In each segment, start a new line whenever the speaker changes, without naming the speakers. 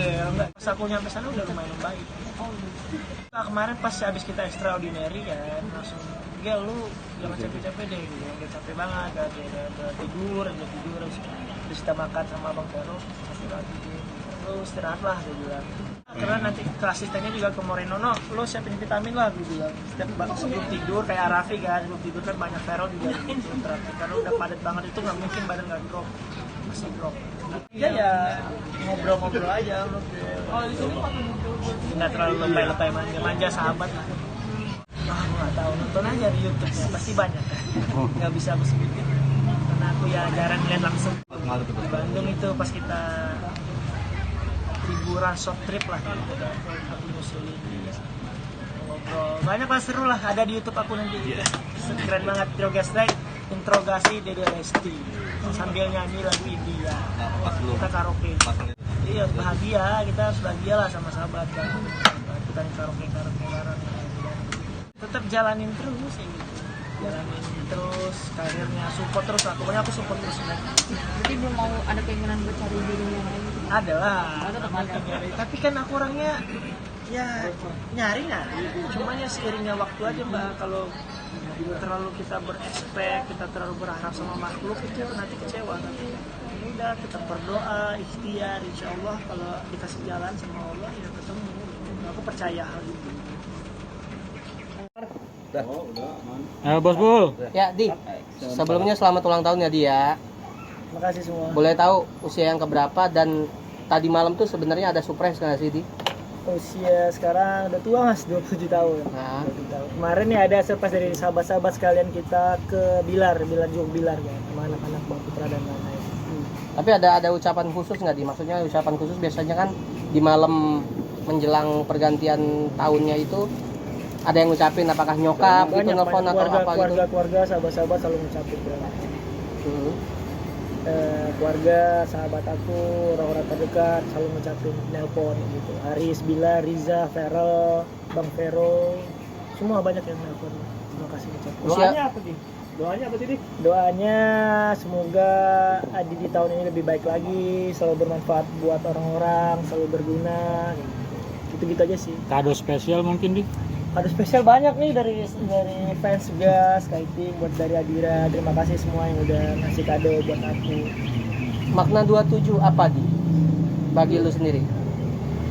enggak. Pas aku nyampe sana udah lumayan baik. Nah, kemarin pas habis kita extraordinary kan langsung Gel lu jangan capek-capek deh gitu, jangan capek banget kan, udah tidur terus kita makan sama Bang Vero pasti lagi lu istirahat lah dia bilang. Karena nanti ke asistennya juga ke Moreno, no, lo siapin vitamin lah gue bilang. Setiap sebelum tidur kayak Arafi kan, sebelum tidur kan banyak Vero juga gitu terapi. Karena udah padat banget itu nggak mungkin badan nggak drop, masih drop. Ya ngobrol-ngobrol aja, nggak terlalu lebay-lebay manja-manja sahabat lah. Aku nggak tahu, nonton aja di YouTube-nya pasti banyak kan, nggak bisa aku sebutin. Karena aku ya jarang lihat langsung. Di Bandung itu pas kita liburan short trip lah gitu kan, aku nyusulin ngobrol banyak lah, seru lah, ada di YouTube aku nanti. Keren banget, interogasi Dede Lesti sambil nyanyi lagu India, kita karaoke. Iya bahagia, kita harus bahagia lah sama sahabat kan, kita karaoke bareng. Tetap jalanin terus ya gitu, jalanin terus karirnya, support terus lah, pokoknya aku support terus.
Jadi belum mau ada keinginan buat cari diri yang lain?
Ada lah, tapi kan aku orangnya ya nyari, cuman ya seiringnya waktu aja mbak. Kalau terlalu kita berekspek, kita terlalu berharap sama makhluk itu nanti kecewa. Tapi udah kita berdoa, ikhtiar, insya Allah kalau dikasih jalan sama Allah ya ketemu. Aku percaya hal itu.
Bos Bul.
Ya, Di. Sebelumnya selamat ulang tahun ya, Di ya.
Terima kasih semua.
Boleh tahu usia yang keberapa dan tadi malam tuh sebenarnya ada surprise nggak sih, Di?
Usia sekarang udah tua mas, 27 tahun.
Nah.
27 tahun. Kemarin nih ada surprise dari sahabat-sahabat sekalian kita ke Bilar Jog Bilar kan, sama anak-anak Bang Putra dan lain-lain.
Tapi ada ucapan khusus nggak, Di? Maksudnya ucapan khusus biasanya kan di malam menjelang pergantian tahunnya itu ada yang ngucapin, apakah nyokap gitu, nelfon atau apa gitu?
Keluarga, sahabat-sahabat selalu ngucapin ya. Keluarga, sahabat aku, orang-orang terdekat selalu ngucapin, nelpon gitu. Aris, Bila, Riza, Ferel, Bang Vero, semua banyak yang nelpon. Terima kasih ngucapin.
Doanya apa sih? Doanya apa sih, Di?
Doanya semoga Adi di tahun ini lebih baik lagi, selalu bermanfaat buat orang-orang, selalu berguna. Gitu-gitu aja sih.
Kado spesial mungkin, Di?
Kado spesial banyak nih dari fans juga Skyteam, buat dari Adira. Terima kasih semua yang udah ngasih kado buat aku.
Makna 27 apa, Di? Bagi lu sendiri?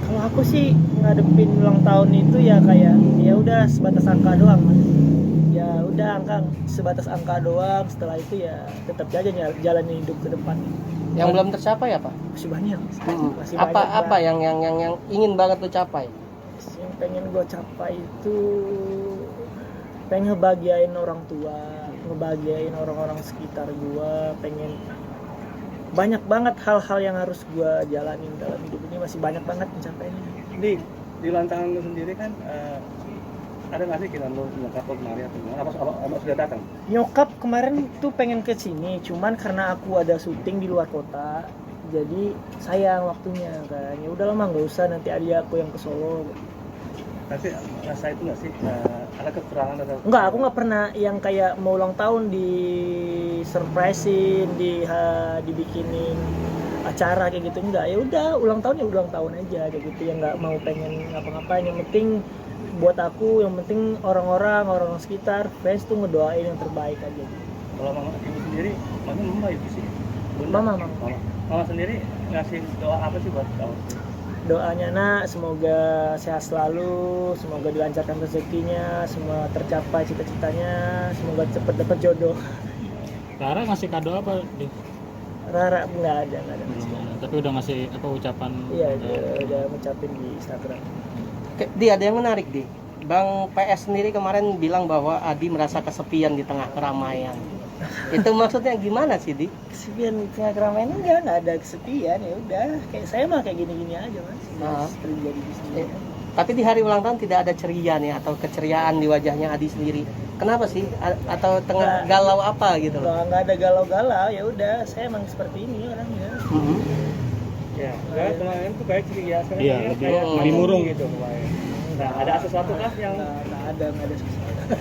Kalau aku sih ngadepin ulang tahun itu ya kayak ya udah sebatas angka doang, Mas. Ya udah sebatas angka doang. Setelah itu ya tetap aja jalanin hidup ke depan.
Yang belum tercapai apa?
Masih banyak. Masih
Apa
banyak,
apa yang ingin banget lu capai?
Yang pengen gue capai itu pengen ngebahagiain orang tua, ngebahagiain orang-orang sekitar gue, pengen banyak banget hal-hal yang harus gue jalanin dalam hidup ini, masih banyak banget pencapaiannya.
Di lantangan lu sendiri kan ada nggak sih kira lu nyokap lu kemarin atau gimana? Apa sudah datang?
Nyokap kemarin tuh pengen ke sini, cuman karena aku ada syuting di luar kota, jadi sayang waktunya kan. Ya udah lama nggak usah, nanti adik aku yang ke Solo.
Tapi rasa itu nggak sih ada kekurangan atau?
Enggak, aku nggak pernah yang kayak mau ulang tahun di surprisein, dibikinin acara kayak gitu, enggak. Ya udah ulang tahun ya ulang tahun aja kayak gitu, yang nggak mau pengen ngapa-ngapain. Yang penting buat aku, yang penting orang sekitar fans tuh ngedoain yang terbaik aja gitu.
Kalau mama ibu sendiri, mama ibu sih.
Mama
sendiri ngasih doa apa sih buat kamu?
Doanya nak, semoga sehat selalu, semoga dilancarkan rezekinya, semua tercapai cita-citanya, semoga cepat dapat jodoh.
Rara ngasih kado apa, Di?
Rara nggak ada.
Tapi udah ngasih apa ucapan?
Iya, udah ngucapin di Instagram.
Di, ada yang menarik, Di. Bang PS sendiri kemarin bilang bahwa Adi merasa kesepian di tengah keramaian. Itu maksudnya gimana sih, Di?
Kesepian di tengah keramaian enggak ada kesepian, ya udah. Kayak saya mah kayak gini-gini aja, Mas. Terjadi di sini.
Tapi di hari ulang tahun tidak ada ceria nih atau keceriaan di wajahnya Adi sendiri. Kenapa sih? Atau tengah galau apa gitu loh?
Nggak ada galau-galau, ya udah. Saya emang seperti ini orangnya.
Ya, kemarin tuh kayak ceria, sekarang kayak lebih murung gitu kemarin. Nah, ada sesuatu kah yang
nggak ada sesuatu.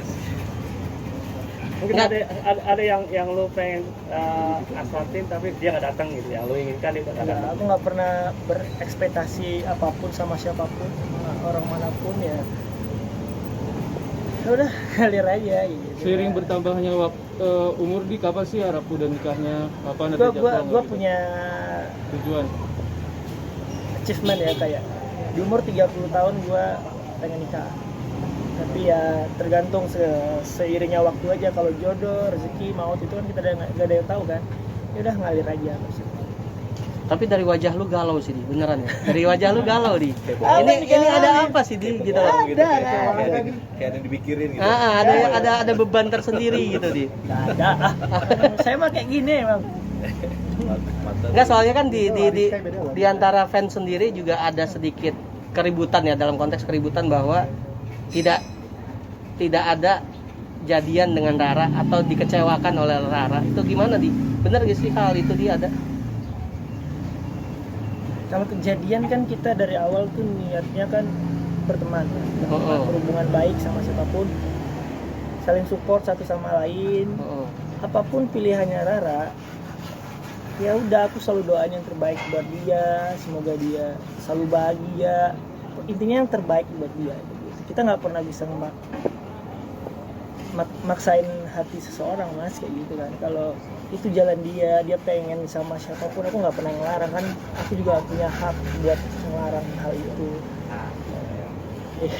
Mungkin
Nggak.
ada yang lu pengen asfaltin tapi dia nggak datang gitu, yang lu inginkan itu nggak datang.
Aku nggak pernah berekspektasi apapun sama siapapun, sama orang manapun ya. Ya udah ngalir aja gitu.
Seiring bertambahnya umur di kapan sih harap udah nikahnya? Kapan ada
Gua
jadwal nggak gitu?
punya
Tujuan.
achievement ya, kayak di umur 30 tahun gua pengen nikah. Tapi ya tergantung seiringnya waktu aja. Kalau jodoh, rezeki, maut itu kan kita nggak ada yang tahu kan. Ya udah ngalir aja maksudnya.
Tapi dari wajah lu galau sih, Di. Beneran ya? Dari wajah lu galau, Di.
Apa
Ini
nih,
ada
galau?
apa sih, Di? Gitu.
Ada.
Kayak ada yang dipikirin gitu.
Ada beban tersendiri gitu, Di.
Nggak ada. Saya mah kayak gini emang.
Enggak, soalnya kan di antara fans sendiri juga ada sedikit keributan ya, dalam konteks keributan bahwa tidak ada jadian dengan Rara atau dikecewakan oleh Rara. Itu gimana, Di? Bener gak sih hal itu, Di, ada?
Kalau kejadian kan kita dari awal tuh niatnya kan berteman, berhubungan baik sama siapapun, saling support satu sama lain. Apapun pilihannya Rara, ya udah aku selalu doain yang terbaik buat dia, semoga dia selalu bahagia. Intinya yang terbaik buat dia. Kita nggak pernah bisa maksain hati seseorang, Mas, kayak gitu kan. Kalau itu jalan dia pengen sama siapapun, aku nggak pernah ngelarang kan. Aku juga punya hak buat ngelarang hal itu.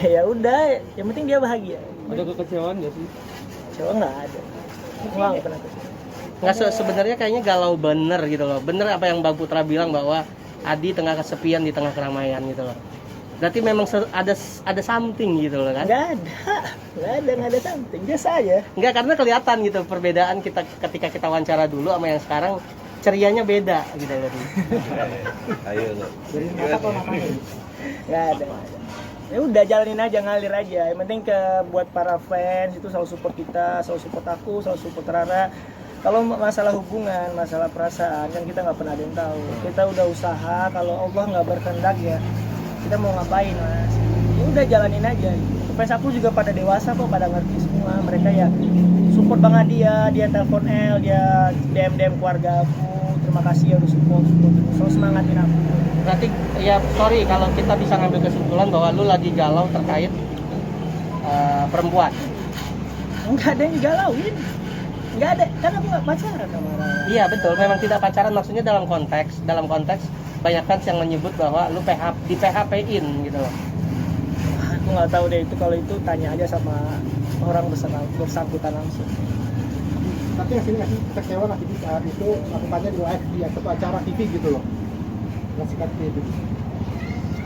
Ya udah, yang penting dia bahagia.
Ada kekecewaan nggak sih?
Coba nggak ada. Aku nggak pernah kecewa.
Nggak, sebenarnya kayaknya galau bener gitu loh. Bener apa yang Bang Putra bilang bahwa Adi tengah kesepian di tengah keramaian gitu loh. Berarti memang ada something gitu loh kan?
Nggak ada something, biasa aja.
Enggak, karena kelihatan gitu perbedaan kita ketika kita wawancara dulu sama yang sekarang, cerianya beda gitu loh.
Ayo lo.
Nggak ada. Ya udah jalanin aja, ngalir aja. Yang penting buat para fans itu selalu support kita, selalu support aku, selalu support Rara. Kalau masalah hubungan, masalah perasaan kan kita nggak pernah ada yang tahu. Kita udah usaha, kalau Allah nggak berkehendak ya kita mau ngapain, Mas? Ya udah jalanin aja. Fans aku juga pada dewasa kok, pada ngerti semua. Mereka ya support banget dia telepon El, dia DM keluarga aku. Terima kasih ya udah support, selalu semangatin aku.
Berarti ya sorry kalau kita bisa ngambil kesimpulan bahwa lu lagi galau terkait perempuan.
Nggak ada yang digalauin. Nggak ada, kan aku nggak pacaran sama Rara.
Iya betul, memang tidak pacaran, maksudnya dalam konteks banyak fans yang menyebut bahwa lu di PHP-in gitu loh.
Aku nggak tahu deh itu, kalau itu tanya aja sama orang bersangkutan langsung.
Tapi yang sini ngasih kecewa nggak sih saat itu lakukannya di live di satu acara TV gitu loh. Ngasih itu.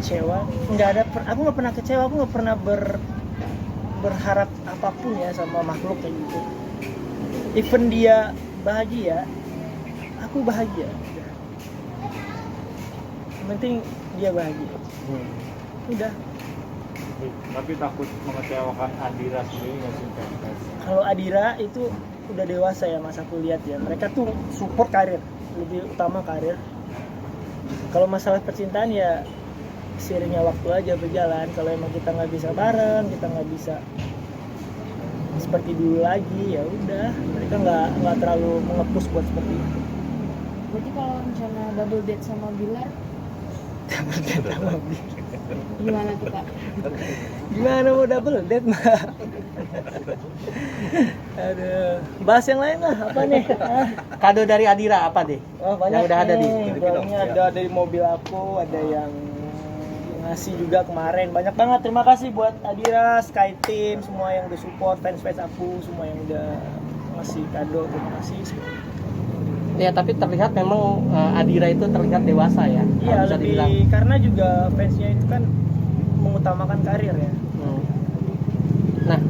Kecewa? Nggak ada. Aku nggak pernah kecewa. Aku nggak pernah berharap apapun ya sama makhluk kayak gitu. Even dia bahagia, aku bahagia. Yang penting dia bahagia. Udah.
Tapi takut mengecewakan Adira sendiri nggak sih?
Kalau Adira itu udah dewasa ya, Mas, aku lihat ya. Mereka tuh support karir, lebih utama karir. Kalau masalah percintaan ya seiringnya waktu aja berjalan. Kalau emang kita nggak bisa bareng, kita nggak bisa seperti dulu lagi, ya udah. Mereka nggak terlalu mengepus buat seperti itu.
Berarti kalau rencana double date sama Bilar gimana tuh, Kak?
Gimana mau double date, mah? Aduh, bahas yang lain lah. Apa nih?
Kado dari Adira apa deh?
Oh, banyak
Yang udah ada
nih.
di
Banyak, ada dari mobil aku, ada yang ngasih juga kemarin. Banyak banget. Terima kasih buat Adira, Sky Team, semua yang udah support, fans aku, semua yang udah ngasih kado. Terima kasih.
Ya tapi terlihat memang Adira itu terlihat dewasa ya.
Iya,
kalau bisa
lebih
dibilang.
karena juga fansnya itu kan mengutamakan karir ya.
Nah,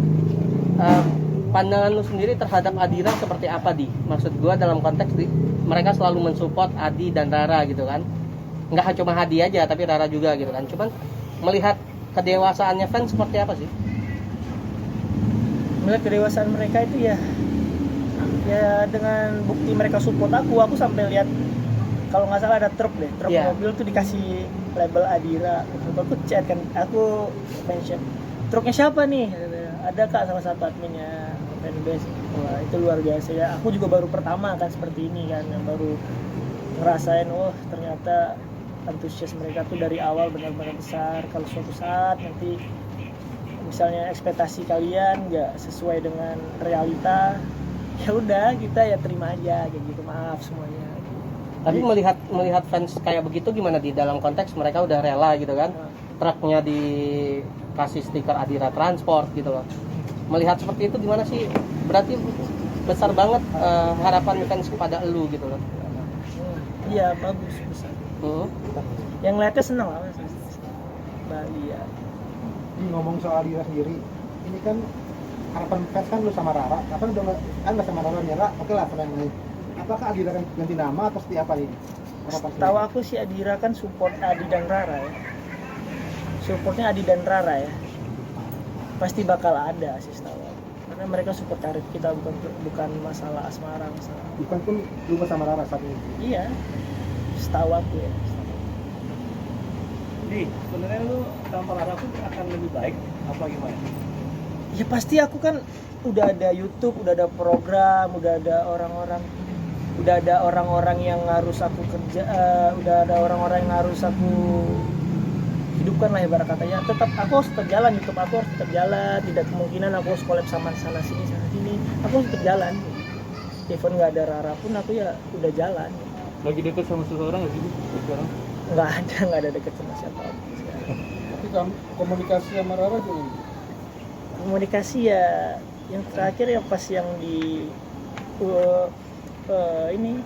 pandangan lu sendiri terhadap Adira seperti apa, Di? Maksud gua dalam konteks mereka selalu mensupport Adi dan Rara gitu kan. Nggak cuma Hadi aja tapi Rara juga gitu kan. Cuman melihat kedewasaannya fans seperti apa sih?
Melihat kedewasaan mereka itu ya dengan bukti mereka support aku sampai lihat kalau nggak salah ada truk
Yeah.
mobil tuh dikasih label Adira. Aku chat kan, aku mention truknya siapa nih, ada Kak salah satu adminnya fanbase. Wah, itu luar biasa ya. Aku juga baru pertama kan seperti ini kan, yang baru ngerasain ternyata antusias mereka tuh dari awal benar-benar besar. Kalau suatu saat nanti misalnya ekspektasi kalian nggak sesuai dengan realita, ya udah kita ya terima aja kayak gitu, maaf semuanya.
Tapi melihat fans kayak begitu gimana di dalam konteks mereka udah rela gitu kan, truknya dikasih stiker Adira Transport gitu loh. Melihat seperti itu gimana sih? Berarti besar banget harapan fans kepada elu gitu loh.
Iya, bagus besar. Yang ngeliatnya seneng lah, bahagia.
Ini ngomong soal Adira sendiri, ini kan harapan fans kan lu sama Rara, apa udah nggak sama Rara nih, Rara, oke lah sama yang lain. Apakah Adira kan ganti nama atau seperti apa ini?
Tahu aku sih Adira kan support Adi dan Rara ya. Supportnya Adi dan Rara ya. Pasti bakal ada sih setahu aku. Karena mereka support karir kita, bukan masalah asmara, masalah.
Bukan pun lu sama Rara saat ini.
Iya. Setahu aku ya.
Jadi sebenarnya lu tanpa Rara pun akan lebih baik apa gimana?
Ya pasti aku kan udah ada YouTube, udah ada program, udah ada orang-orang yang harus aku kerja, udah ada orang-orang yang harus aku hidupkan lah ibarat katanya. Tetap aku harus tetap jalan, YouTube aku harus tetap jalan. Tidak kemungkinan aku harus collab sama sana sini. Aku harus tetap jalan. Even nggak ada Rara pun aku ya udah jalan.
Lagi deket sama seseorang nggak sih sekarang?
Nggak ada deket sama siapa.
Tapi komunikasi sama Rara gimana?
Komunikasi ya yang terakhir ya pas yang di ini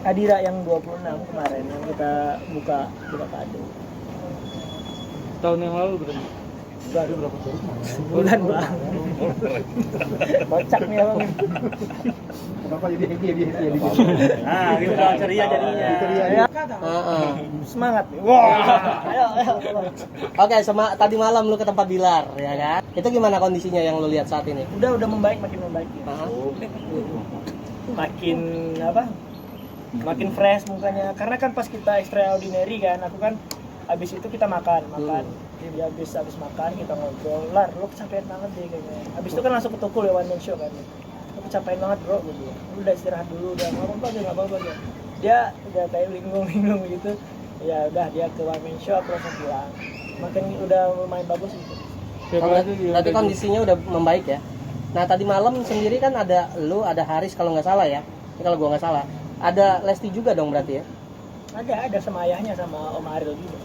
Adira yang 26 kemarin yang kita buka kado.
Tahun yang lalu berarti.
Baru berapa tahun? Sebulan bang. Kocak nih abang.
Kenapa jadi happy ya?
Nah gitu dong ceria jadinya.
Ceria.
Semangat nih. Wah. Ayo.
Oke, tadi malam lu ke tempat Bilar ya kan? Itu gimana kondisinya yang lu lihat saat ini?
Udah membaik, makin membaik. Makin apa? Makin fresh mukanya. Karena kan pas kita extraordinary kan, aku kan habis itu kita makan. Jadi habis makan kita ngobrol. Lar, lu kecapean banget deh kayaknya. Habis itu kan langsung ke toko lewat one show kan. Lu kecapean banget bro gitu. Lu udah istirahat dulu, udah nggak apa-apa dia. Dia udah kayak linglung gitu. Ya udah dia ke one show, aku langsung pulang. Makin udah lumayan bagus gitu.
Berarti kondisinya udah membaik ya. Nah tadi malam sendiri kan ada lu, ada Haris kalau nggak salah ya. Ini kalau gua nggak salah. Ada Lesti juga dong berarti ya?
Ada sama ayahnya sama Om Ariel juga.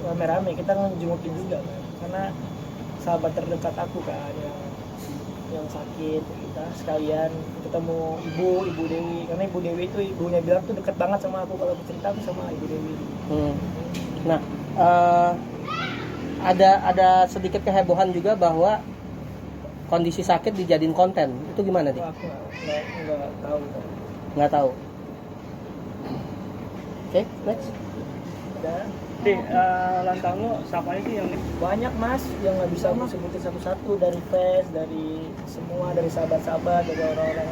Rame-rame kita ngejungukin juga kan. Karena sahabat terdekat aku kan yang sakit, kita sekalian ketemu ibu Dewi. Karena ibu Dewi itu ibunya bilang tuh dekat banget sama aku, kalau aku cerita aku sama ibu Dewi.
Nah ada sedikit kehebohan juga bahwa kondisi sakit dijadiin konten. Itu gimana nih?
Aku nggak tahu.
Nggak tahu. Oke, next.
Dan
lantang lo siapa aja sih yang
banyak mas yang nggak bisa aku sebutin satu-satu, dari fans, dari semua, dari sahabat-sahabat, dari orang-orang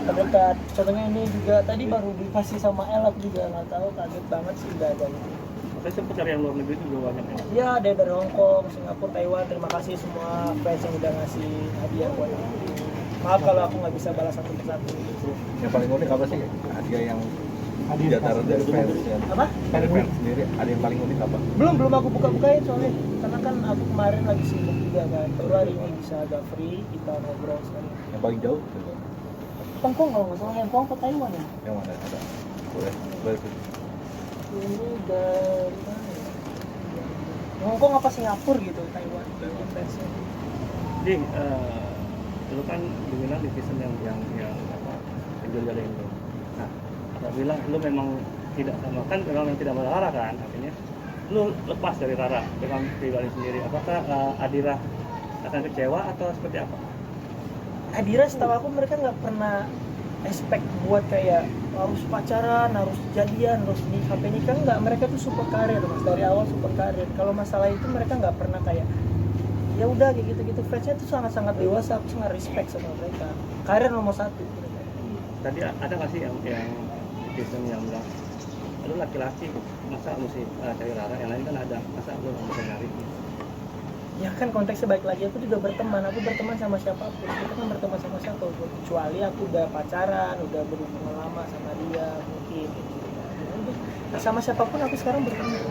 terdekat. Contohnya ini juga tadi baru dikasih sama El, aku juga nggak tahu, kaget banget sih udah ada itu.
Saya sempat cari yang luar negeri juga banyak ya.
Ya ada dari Hong Kong, Singapura, Taiwan. Terima kasih semua fans yang udah ngasih hadiah buat aku. Maaf kalau aku nggak bisa balas satu persatu.
Yang paling unik apa sih? Hadiah yang di antara dari fans ya.
Apa?
Dari fans sendiri ada yang paling unik apa?
Belum aku buka-bukain soalnya. Karena kan aku kemarin lagi sibuk juga kan. Baru hari ini bisa agak free, kita ngobrol sekali.
Yang paling jauh?
Hong Kong kalau nggak salah, Hong Kong ke Taiwan ya?
Yang mana ada? Boleh.
Ini dari mana ya? Hong Kong apa Singapura gitu, Taiwan fansnya.
Jadi lu kan dibilang netizen yang apa jual-jualin itu. Nah, apabila lu memang tidak sama, kan memang yang tidak berlarang kan, artinya lu lepas dari Rara dengan pribadi sendiri. Apakah Adira akan kecewa atau seperti apa?
Adira setahu aku mereka nggak pernah expect buat kayak harus pacaran, harus jadian, harus sampai nikah, nggak. Mereka tuh support karir mas, dari awal support karir. Kalau masalah itu mereka nggak pernah kayak ya udah kayak gitu-gitu. Fansnya tuh sangat-sangat dewasa, aku sangat respect sama mereka. Karir nomor satu.
Tadi ada nggak sih yang netizen yang bilang lu laki-laki masa mesti cari Rara, yang lain kan ada, masa lu nggak bisa nyari?
Ya ya kan konteksnya baik lagi, aku juga berteman sama siapapun, kita kan berteman sama siapapun, kecuali aku udah pacaran, udah berhubungan lama sama dia mungkin gitu kan. Nah, sama siapapun aku sekarang berteman.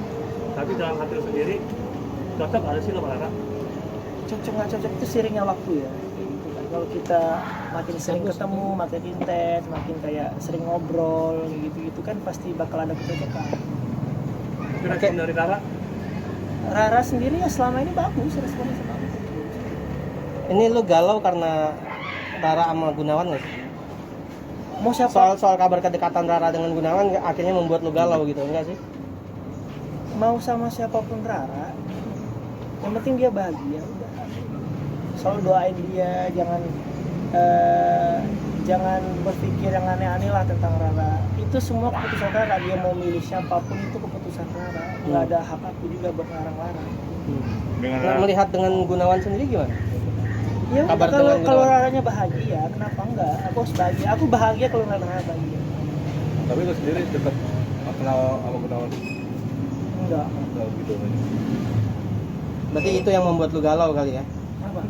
Tapi dalam hati lu sendiri cocok ada sih lo Rara?
Cocok nggak cocok itu seiringnya waktu ya gitu kan. Kalau kita makin sering ketemu, makin intens, makin kayak sering ngobrol gitu kan pasti bakal ada kecocokan.
Respon dari Rara?
Rara sendiri ya selama ini bagus, responnya bagus.
Ini lu galau karena Rara sama Gunawan nggak sih?
Mau siapa?
Soal kabar kedekatan Rara dengan Gunawan akhirnya membuat lu galau gitu, enggak sih?
Mau sama siapapun Rara, yang penting dia bahagia udah. Selalu doain dia, jangan berpikir yang aneh-aneh lah tentang Rara. Itu semua keputusan Rara, dia mau milih siapapun itu keputusan Rara. Nggak ada hak aku juga buat ngarang-larang.
Nah, melihat dengan Gunawan sendiri gimana?
Ya
Kabar
kalau
dengan
kalau
Gunawan.
Raranya bahagia, kenapa enggak? Aku harus bahagia. Aku bahagia kalau Rara bahagia.
Tapi lu sendiri tetap kenal sama Gunawan?
Enggak.
Enggak gitu aja.
Berarti itu yang membuat lu galau kali ya?
Apa?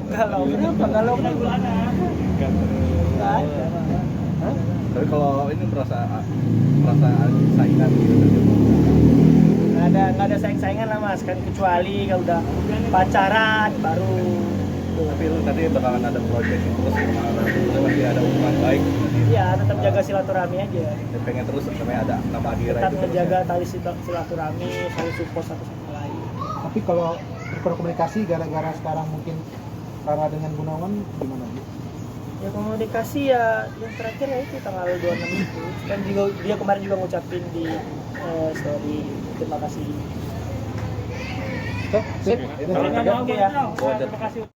Galau kenapa? Galau kan gimana? Enggak ada.
Hah?
Tapi kalau ini merasa saingan gitu.
Nggak ada saing-saingan lah mas, kan kecuali kalau udah pacaran baru.
Tapi lu tadi bakalan ada project terus sama Ratu, masih ada hubungan baik.
Iya, tetap jaga silaturahmi aja.
Dan pengen terus namanya ada nama Adira
Tetap
itu.
menjaga tali silaturahmi, saling support satu sama lain.
Tapi kalau berkomunikasi gara-gara sekarang mungkin Rara dengan Gunawan gimana Bu?
Ya komunikasi ya yang terakhir ya itu tanggal 26 itu. Kan juga, dia kemarin juga ngucapin di story terima kasih.
Sip.
Oke ya.
Oh,
Terima kasih.